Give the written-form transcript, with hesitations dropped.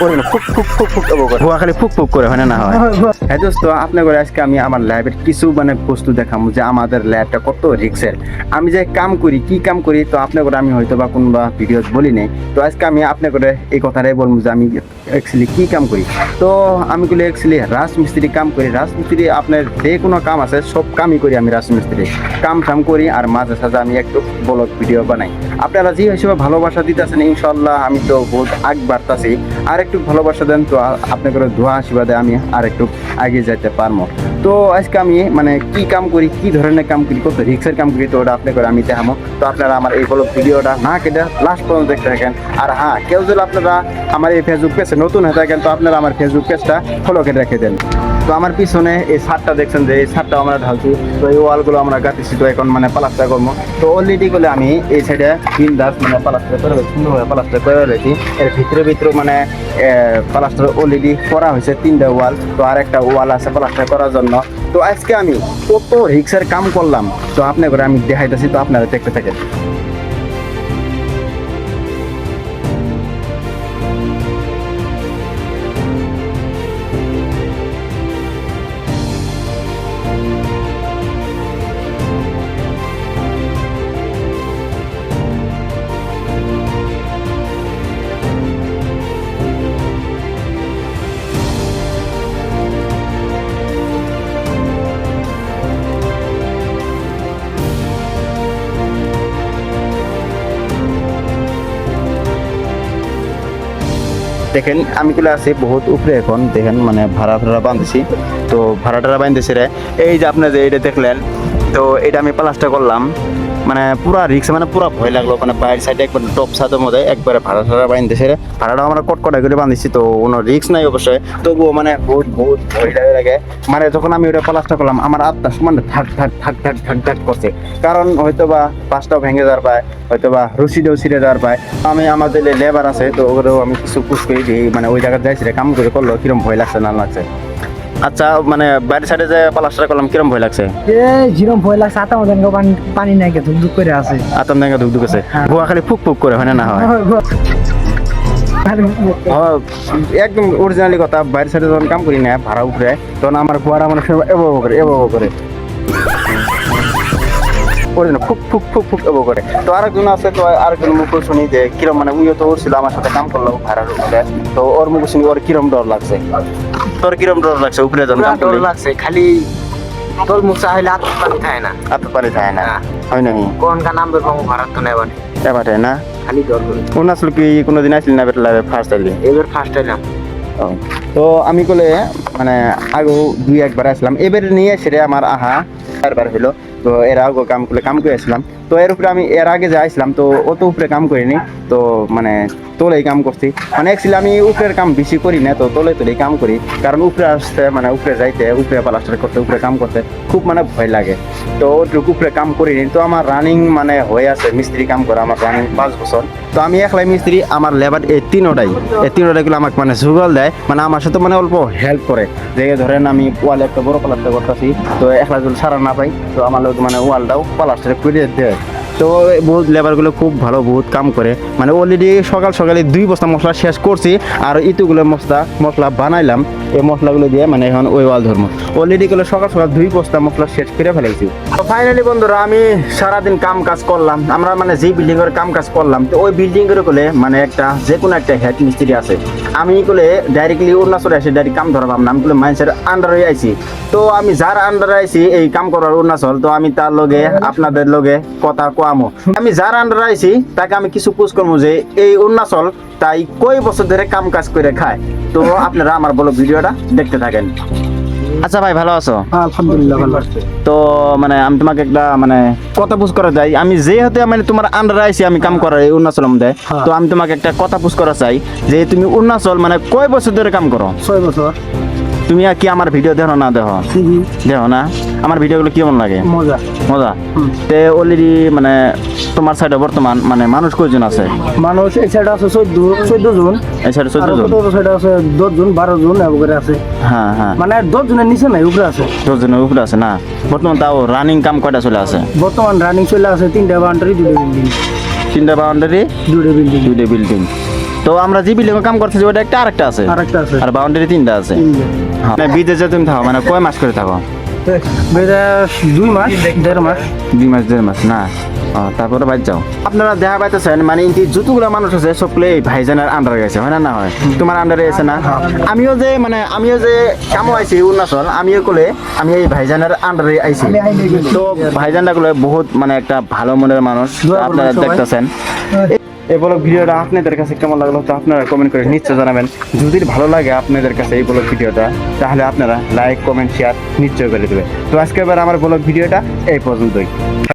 ফুক ফুক ফুক ফুক করে হুয়া খালি ফুক ফুক করে হয় না হয়। হ্যাঁ দোস্ত, আপনার করে আজকে আমি আমার ল্যাবের কিছু মানে বস্তু দেখাবো যে আমাদের ল্যাবটা কত রিক্সের। আমি যে কাম করি কি কাম করি তো আপনার করে আমি হয়তো বা কোনবা ভিডিও বলি নাই, তো আজকে আমি আপনার করে এই কথাটাই বলবো যে আমি অ্যাকচুয়ালি কি কাম করি। তো আমি বলি অ্যাকচুয়ালি রাজমিস্ত্রি কাম করি। রাজমিস্ত্রি আপনার যে কোনো কাম আছে সব কামই করি আমি রাজমিস্ত্রি কাম টাম করি, আর মাঝে সাঝে আমি একটু ব্লগ ভিডিও বানাই। আপনারা যে হিসেবে ভালোবাসা দিতেছেন ইনশাল্লাহ আমি তো বহুত আগ বাড়তাছি, আর একটু ভালোবাসা দেন তো আপনার করে দোয়া আশীর্বাদে আমি আর একটু আগে যেতে পারবো। তো আজকে আমি মানে কি কাম করি, কি ধরনের কাম করি, কত রিক্সের কাম করি, তো ওটা আপনার করে আমি দেখাবো। তো আপনারা আমার এই ব্লগ ভিডিওটা না কেটে লাস্ট পর্যন্ত দেখতে থাকেন। আর হ্যাঁ, কেউ যদি আপনারা আমার এই ফেসবুক পেজে নতুন হয়ে থাকেন তো আপনারা আমার ফেসবুক পেজটা ফলো করে রেখে দেন। তো আমার পিছনে এই ছাদটা দেখছেন যে এই ছাদটা আমরা ঢালছি, তো এই ওয়ালগুলো আমরা গাঁথেছি, তো এখন মানে প্লাস্টার করবো। তো অলরেডি করে আমি এই সাইডে বিন্দাস মানে প্লাস্টার করে সুন্দরভাবে প্লাস্টার করে রয়েছি। এর ভিতরে মানে প্লাস্টার অলরেডি করা হয়েছে 3টা ওয়াল, তো আর একটা ওয়াল আছে প্লাস্টার করার জন্য। তো আজকে আমি কত রিক্সের কাম করলাম তো আপনার করে আমি দেখাইতেছি, তো আপনারা দেখতে থাকেন। দেখেন আমি গুলো আছি বহুত উপরে, এখন দেখেন মানে ভাড়া বাঁধতেছি। তো ভাড়াটা বাঁধতেছি রে, এই যে আপনার যে এটা দেখলেন, তো এটা আমি প্লাস্টার করলাম। মানে পুরা রিক্স, মানে পুরা ভয় লাগলো, মানে বাইরের সাইডে একবার টপ ছাদের মধ্যে একবারে ভাড়া বাঁধতেছে রে। ভাড়াটা আমরা কটকটা করে বাঁধিছি, তো কোনো রিক্স নাই অবশ্যই, তবুও মানে বহুত ভয় লাগে। মানে যখন আমি ওটা প্লাস্টার করলাম আমার আত্মা মানে থাক থাক থাক থাক থাক থাক করছে, কারণ হয়তো বা পাঁচটাও ভেঙে যাওয়ার পায়, হয়তো বা রশিটাও ছিঁড়ে যাওয়ার পায়। আমি আমাদের লেবার আছে তো ওগুলো আমি কিছু পুশ করে দিই, মানে ওই জায়গায় যাইছি রে কাম করে করলো কিরম ভয় লাগছে না লাগছে। আচ্ছা মানে বাইরের সাইডে যে প্লাস্টার করলাম কিরম ভয় লাগছে? যেরকম ভয় লাগছে আতা মধ্যে পানি নাই ধুক ধুক করে আছে, আতম দেখা ধুক ধুক আছে, ভুয়া খালি ফুক ফুক করে হয় না হয়। একদম অরিজিনালি কথা, বাইরের সাইডে যখন কাম করি না ভাড়া উপরে, তখন আমার ভুয়ারা মানে এভাবে করে ফুক ফুক ফুক ফুক এভাবে করে। তো আরেকজন আছে, তো আরেকজন মুখ শুনি যে কিরম, মানে উইও তো উঠছিল আমার সাথে কাম করলো ভাড়ার উপরে, তো ওর মুখ শুনি ওর কিরম ডর লাগছে। তোর কিরম ডর লাগছে উপরে যখন কাম করলি? লাগছে খালি তোর মুখ চাইলে আত পানি খায় না, আত পানি খায় না হয় নাকি? কোন কা নাম বের পাবো ভাড়া তো নেবানি এবারে না খালি ডর করে। অরুণাচল কি কোনোদিন আসলি না? ফার্স্ট আইলি? এবার ফার্স্ট এলাম। তো আমি বলে মানে আগেও 2-1 বার আসলাম, এবার নিয়ে সেরে আমার আহা 4বার হইলো। তো এর আগে কাম করে আসলাম, তো এর উপরে আমি এর আগে যে আসলাম তো অত উপরে কাম করিনি, তো মানে তোলেই কাম করছি। মানে অ্যাকচুয়ালি আমি উপরের কাম বেশি করি না, তো তোলেই কাম করি, কারণ উপরে আসতে মানে উপরে যাইতে উপরে প্লাস্টার করতে উপরে কাম করতে খুব মানে ভয় লাগে। তো ওটুকু উপরে কাম করিনি। তো আমার রানিং মানে হয়ে আছে মিস্ত্রি কাম করা, আমার রানিং 5 বছর। তো আমি একলাই মিস্ত্রি, আমার লেবার এই তিনোটাইগুলো আমাকে মানে সুগল দেয়, মানে আমার সাথে মানে অল্প হেল্প করে। যে ধরেন আমি ওয়ালে একটা বড় প্লাস্টার করতেছি, তো একলা যদি সারা না পাই তো আমার লোক মানে ওয়ালটাও প্লাস্টার করে দেয়। তো বহুত লেবারগুলো খুব ভালো, বহুত কাম করে। মানে অলরেডি সকালে 2 বস্তা মশলা শেষ করছি, আর ইতুগুলো মশলা বানাইলাম। এই মশলাগুলো দিয়ে মানে এখন ওই ওয়াল ধরবো। অলরেডি গুলো সকাল 2 বস্তা মশলা শেষ করে ফেলাইছি। তো ফাইনালি বন্ধুরা আমি সারাদিন কাম কাজ করলাম। আমরা মানে যে বিল্ডিং এর কাম কাজ করলাম, তো ওই বিল্ডিং এর কোলে মানে একটা যে কোনো একটা হেড মিস্ত্রি আছে। আমি কোলে ডাইরেক্টলি অরুণাচলে এসে ডাইরেক্ট কাম ধরলাম না, আমি কোলে মানুষের আন্ডারে আইছি। তো আমি যার আন্ডারে আইছি এই কাম করার অরুণাচল, তো আমি তার লগে আপনাদের লগে কথা কোয়ামো। আমি যার আন্ডারে আইছি তাকে আমি কিছু পুশ করবো যে এই অরুণাচল তাই কই বছর ধরে কাম কাজ করে খায়। তো আপনারা আমার বলো ভিডিওটা দেখতে থাকেন। আচ্ছা ভাই, ভালো আছো? আলহামদুলিল্লাহ ভালো আছে। তো মানে আমি তোমাকে একটা মানে কথা পুষ করা চাই। আমি যেহেতু মানে তোমার আন্ডারে আইছি আমি কাম করার এই অরুণাচল মধ্যে, তো আমি তোমাকে একটা কথা পুষ করা চাই যে তুমি অরুণাচল মানে কয় বছর ধরে কাম করো? 6 বছর। তুমি আর কি আমার ভিডিও দেখো না? দেখো না? আমার ভিডিওগুলো কেমন লাগে? মজা। তে অলরেডি মানে তোমার সাইডে বর্তমান মানে মানুষ কয়জন আছে? মানুষ এই সাইডে আছে 14 জন, এই সাইডে 14 জন, আর সাইডে আছে 10 জন 12 জন এবারে আছে। হ্যাঁ হ্যাঁ, মানে 10 জনের নিচে নাই, উপরে আছে 10 জনের উপরে আছে না? বর্তমান তাও রানিং কাম কয়টা চলে আছে? বর্তমান রানিং চলে আছে 3টা বাউন্ডারি 2টা বিল্ডিং। 3টা বাউন্ডারি 2টা বিল্ডিং। তো আমরা যে বিল্ডিং কাম করতেছি ওটা একটা আরেকটা আছে আরেকটা আছে আর বাউন্ডারি 3টা আছে হ্যাঁ মানে বিদেশে তুমি থাকো মানে কয় মাস করে থাকো বেটা 2 মাস 1.5 মাস 2 মাস 1.5 মাস না তারপরে বাইর যাও আপনারা দেখা পাইতেছেন মানে ইনকি যতগুলো মানুষ আছে সকলে ভাইজানের আন্ডারে গেছে হয় না না হয় তোমার আন্ডারে আছে না আমিও যে কামো আইছি অরুণাচল আমিও কোলে আমি এই ভাইজানের আন্ডারে আইছি তো ভাইজানটা গুলো বহুত মানে একটা ভালো মনের মানুষ আপনারা দেখতেছেন এই ব্লগ ভিডিওটা আপনাদের কাছে কেমন লাগলো তো আপনারা কমেন্ট করে নিশ্চয় জানাবেন যদি ভালো লাগে আপনাদের কাছে এই ব্লগ ভিডিওটা তাহলে আপনারা লাইক কমেন্ট শেয়ার নিশ্চয় করে দেবেন তো আজকে এবার আমার ব্লগ ভিডিওটা এই পর্যন্তই